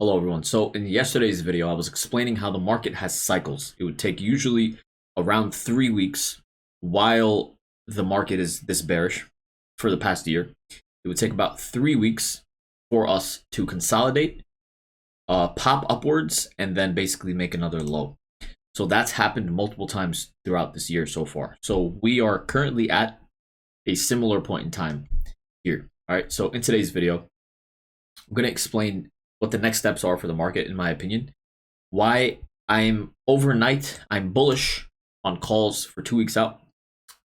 Hello everyone. So in yesterday's video, I was explaining how the market has cycles. It would take usually around 3 weeks while the market is this bearish for the past year. It would take about 3 weeks for us to consolidate, pop upwards, and then basically make another low. So that's happened multiple times throughout this year so far. So we are currently at a similar point in time here. All right. So in today's video, I'm going to explain what the next steps are for the market, in my opinion, why I'm bullish on calls for 2 weeks out,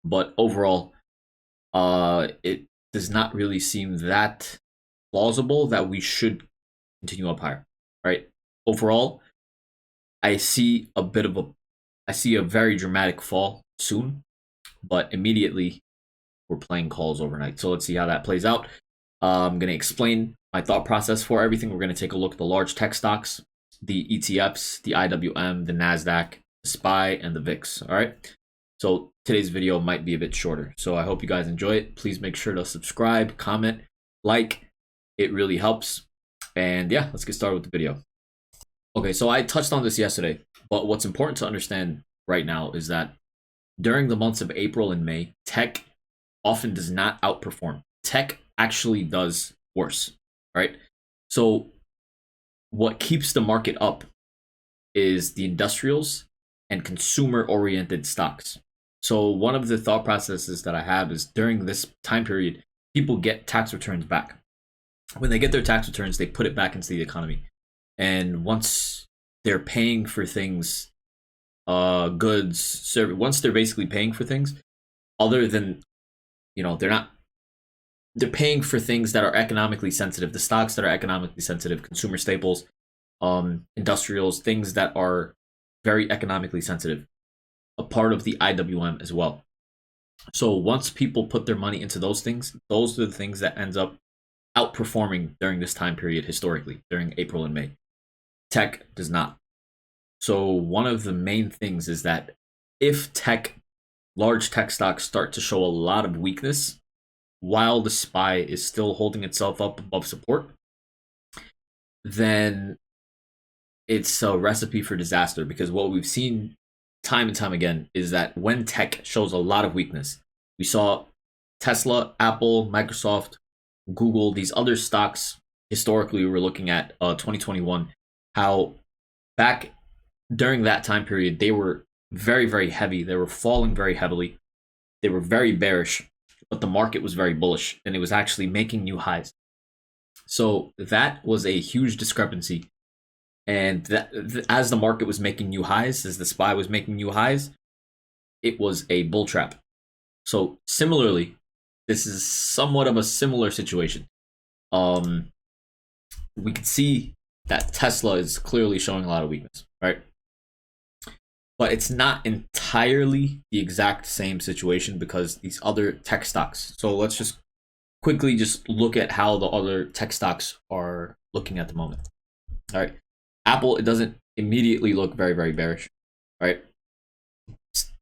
but overall, it does not really seem that plausible that we should continue up higher, right? Overall, I see a very dramatic fall soon, but immediately we're playing calls overnight. So let's see how that plays out. I'm going to explain my thought process for everything. We're going to take a look at the large tech stocks, the ETFs, the IWM, the NASDAQ, the SPY, and the VIX. All right. So today's video might be a bit shorter. So I hope you guys enjoy it. Please make sure to subscribe, comment, like. It really helps. And yeah, let's get started with the video. Okay, so I touched on this yesterday, but what's important to understand right now is that during the months of April and May, tech often does not outperform. Tech actually does worse, right? So what keeps the market up is the industrials and consumer-oriented stocks. So one of the thought processes that I have is during this time period, people get tax returns back. When they get their tax returns, they put it back into the economy. And once they're paying for things, goods, service, once they're basically paying for things, other than, they're paying for things that are economically sensitive, the stocks that are economically sensitive, consumer staples, industrials, things that are very economically sensitive, a part of the IWM as well. So once people put their money into those things, those are the things that ends up outperforming during this time period historically, during April and May. Tech does not. So one of the main things is that if large tech stocks start to show a lot of weakness, while the SPY is still holding itself up above support, then it's a recipe for disaster, because what we've seen time and time again is that when tech shows a lot of weakness, we saw Tesla, Apple, Microsoft, Google, these other stocks, historically we were looking at 2021, how back during that time period, they were very, very heavy. They were falling very heavily. They were very bearish, but the market was very bullish, and it was actually making new highs. So that was a huge discrepancy. And as the market was making new highs, as the SPY was making new highs, it was a bull trap. So similarly, this is somewhat of a similar situation. We can see that Tesla is clearly showing a lot of weakness, right? But it's not entirely the exact same situation because these other tech stocks. So let's just quickly just look at how the other tech stocks are looking at the moment. All right. Apple, it doesn't immediately look very, very bearish, right?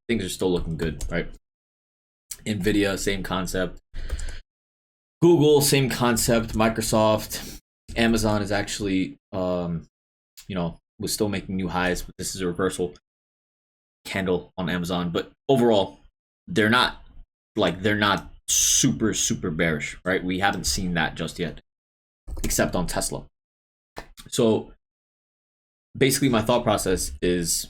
Things are still looking good, right? Nvidia, same concept. Google, same concept. Microsoft, Amazon is actually, was still making new highs, but this is a reversal candle on Amazon. But overall, they're not super, super bearish, right? We haven't seen that just yet, except on Tesla. So basically, my thought process is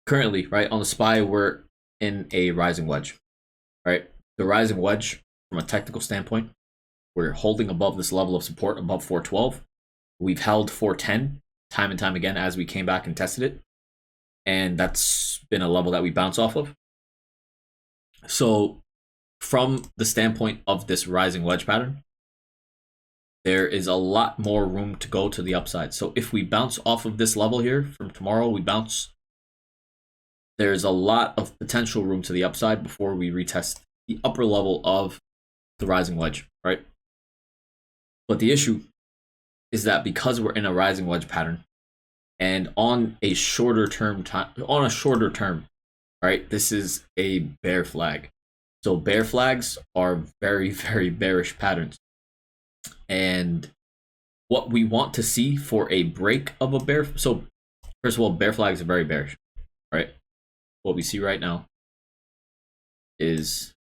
currently, right, on the SPY, we're in a rising wedge, right? The rising wedge, from a technical standpoint, we're holding above this level of support, above 412. We've held 410 time and time again as we came back and tested it. And that's been a level that we bounce off of. So from the standpoint of this rising wedge pattern, there is a lot more room to go to the upside. So if we bounce off of this level here from tomorrow, there's a lot of potential room to the upside before we retest the upper level of the rising wedge, right? But the issue is that because we're in a rising wedge pattern and on a shorter term, right, this is a bear flag. So bear flags are very, very bearish patterns. And what we want to see for a break of a bear. So first of all, bear flags are very bearish, right? What we see right now is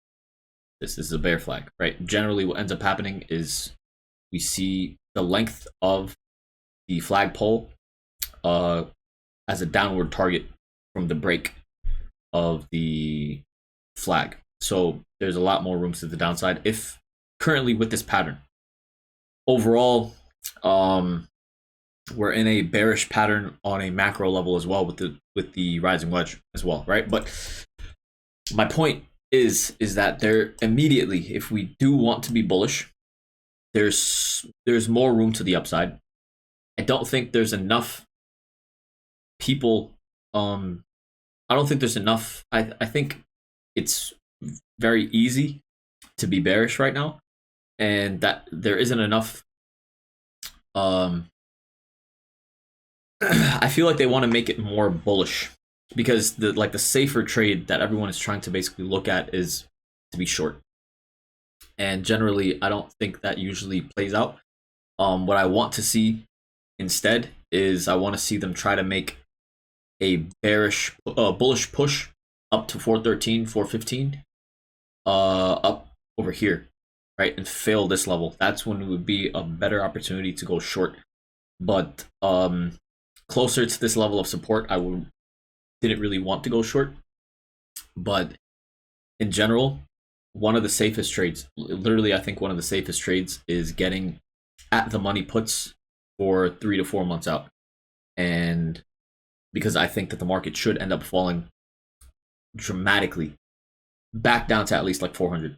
this is a bear flag, right? Generally what ends up happening is we see the length of the flagpole as a downward target from the break of the flag. So there's a lot more room to the downside if currently with this pattern. Overall, we're in a bearish pattern on a macro level as well with the rising wedge as well, right? But my point is that there immediately, if we do want to be bullish, there's more room to the upside. I don't think there's enough people. I don't think there's enough. I think it's very easy to be bearish right now, and that there isn't enough. I feel like they want to make it more bullish because the safer trade that everyone is trying to basically look at is to be short. And generally, I don't think that usually plays out. What I want to see instead is I want to see them try to make a bullish push up to 413, 415, up over here, right, and fail this level. That's when it would be a better opportunity to go short. But closer to this level of support, didn't really want to go short. But in general, one of the safest trades, literally I think one of the safest trades, is getting at the money puts for 3 to 4 months out. And because I think that the market should end up falling dramatically back down to at least like 400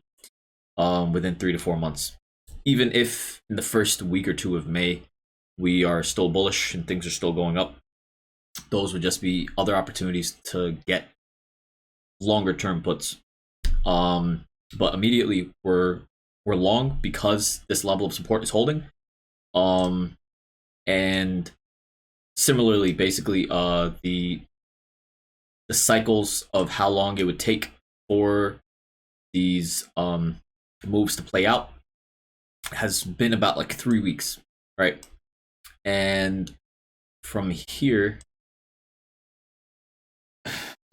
within 3 to 4 months. Even if in the first week or two of May we are still bullish and things are still going up, those would just be other opportunities to get longer term puts. But immediately we're long because this level of support is holding. And similarly, basically, the cycles of how long it would take for these moves to play out has been about like 3 weeks, right? And from here,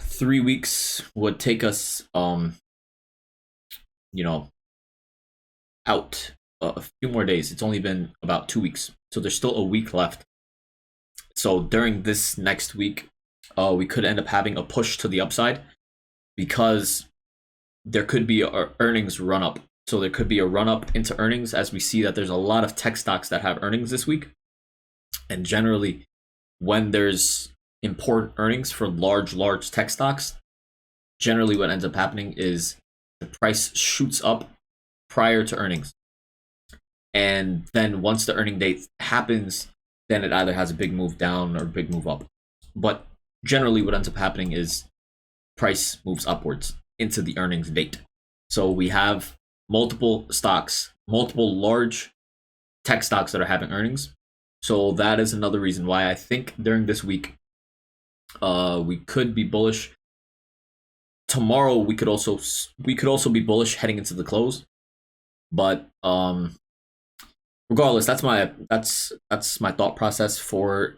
3 weeks would take us out a few more days. It's only been about 2 weeks, so there's still a week left. So during this next week, we could end up having a push to the upside because there could be an earnings run up. So there could be a run up into earnings, as we see that there's a lot of tech stocks that have earnings this week. And generally, when there's important earnings for large tech stocks, generally what ends up happening is the price shoots up prior to earnings. And then once the earning date happens, then it either has a big move down or a big move up. But generally what ends up happening is price moves upwards into the earnings date. So we have multiple stocks, multiple large tech stocks that are having earnings. So that is another reason why I think during this week, we could be bullish. Tomorrow we could also be bullish heading into the close. But regardless, that's my thought process for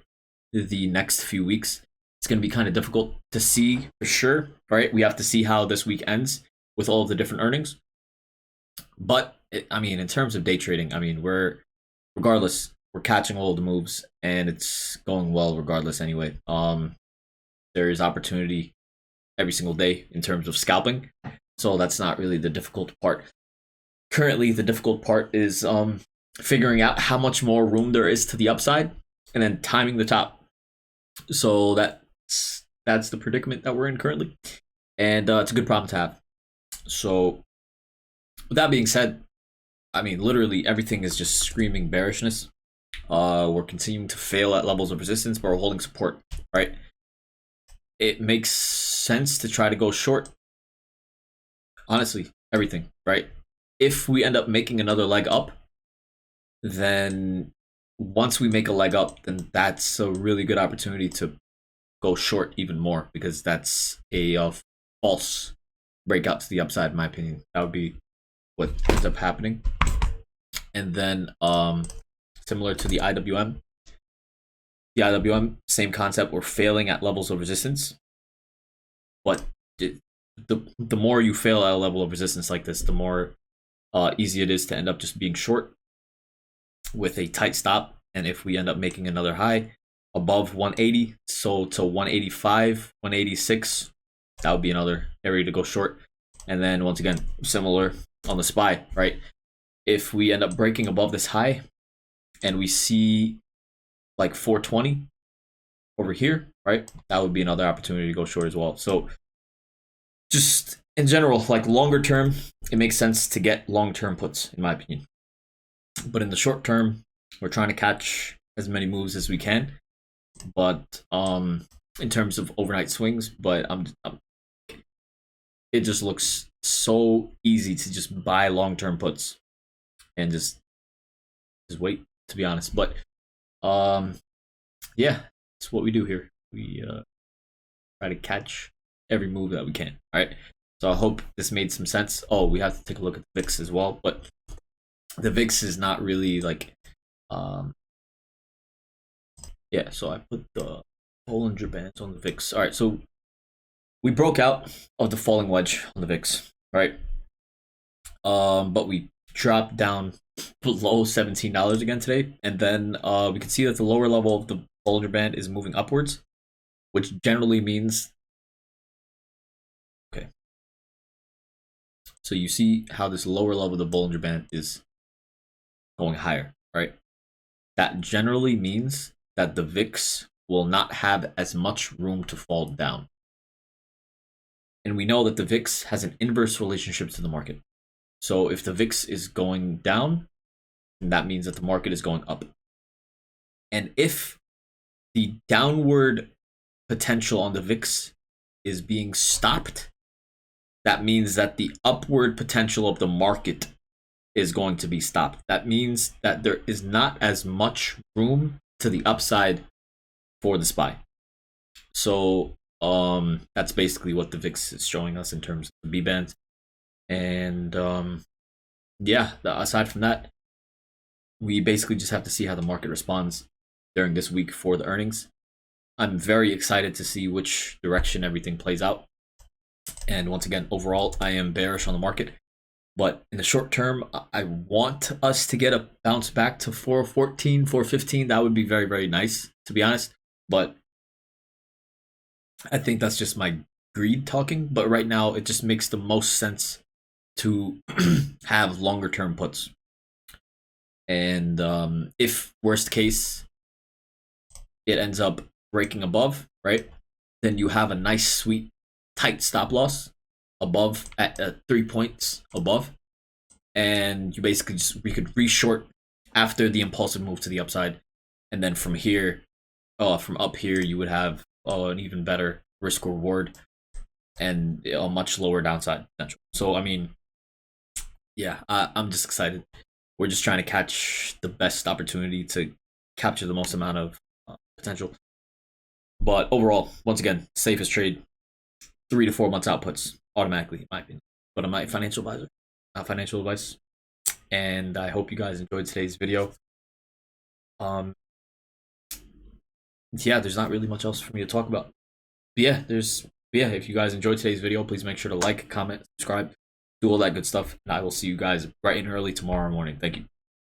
the next few weeks. It's going to be kind of difficult to see for sure, right? We have to see how this week ends with all of the different earnings. But in terms of day trading, we're catching all of the moves and it's going well regardless anyway. There is opportunity every single day in terms of scalping, so that's not really the difficult part. Currently, the difficult part is figuring out how much more room there is to the upside and then timing the top. So that's the predicament that we're in currently, and it's a good problem to have. So with that being said, literally everything is just screaming bearishness. We're continuing to fail at levels of resistance, but we're holding support, right? It makes sense to try to go short. Honestly, everything, right? If we end up making another leg up, then once we make a leg up, then that's a really good opportunity to go short even more, because that's a false breakout to the upside, in my opinion. That would be what ends up happening. And then similar to the IWM. The IWM, same concept. We're failing at levels of resistance, but the more you fail at a level of resistance like this, the more easy it is to end up just being short with a tight stop. And if we end up making another high above 180, so to 185, 186, that would be another area to go short. And then once again, similar on the SPY, right? If we end up breaking above this high and we see like 420 over here, right? That would be another opportunity to go short as well. So just in general, like longer term, it makes sense to get long-term puts, in my opinion. But in the short term, we're trying to catch as many moves as we can. But in terms of overnight swings, but it just looks so easy to just buy long-term puts and just wait, to be honest. But yeah, it's what we do here. We try to catch every move that we can. All right. So I hope this made some sense. Oh, we have to take a look at the VIX as well, but the VIX is not really like yeah, so I put the Bollinger Bands on the VIX. All right, so we broke out of the falling wedge on the VIX, right? But we dropped down below $17 again today, and then we can see that the lower level of the Bollinger Band is moving upwards, which generally means okay. So you see how this lower level of the Bollinger Band is going higher, right? That generally means that the VIX will not have as much room to fall down. And we know that the VIX has an inverse relationship to the market. So if the VIX is going down, that means that the market is going up. And if the downward potential on the VIX is being stopped, that means that the upward potential of the market is going to be stopped. That means that there is not as much room to the upside for the SPY. So that's basically what the VIX is showing us in terms of the B band. And yeah, aside from that, we basically just have to see how the market responds during this week for the earnings. I'm very excited to see which direction everything plays out. And once again, overall, I am bearish on the market. But in the short term, I want us to get a bounce back to 414, 415. That would be very, very nice, to be honest. But I think that's just my greed talking. But right now, it just makes the most sense to have longer term puts. And if worst case, it ends up breaking above, right? Then you have a nice, sweet, tight stop loss above at 3 points above, and you basically we could reshort after the impulsive move to the upside, and then from here, from up here, you would have an even better risk reward and a much lower downside potential. So I mean, yeah, I'm just excited. We're just trying to catch the best opportunity to capture the most amount of potential. But overall, once again, safest trade, 3 to 4 months outputs automatically, in my opinion. But I'm not a financial advisor, not financial advice. And I hope you guys enjoyed today's video. Yeah, there's not really much else for me to talk about. But yeah, if you guys enjoyed today's video, please make sure to like, comment, subscribe, do all that good stuff. And I will see you guys bright and early tomorrow morning. Thank you.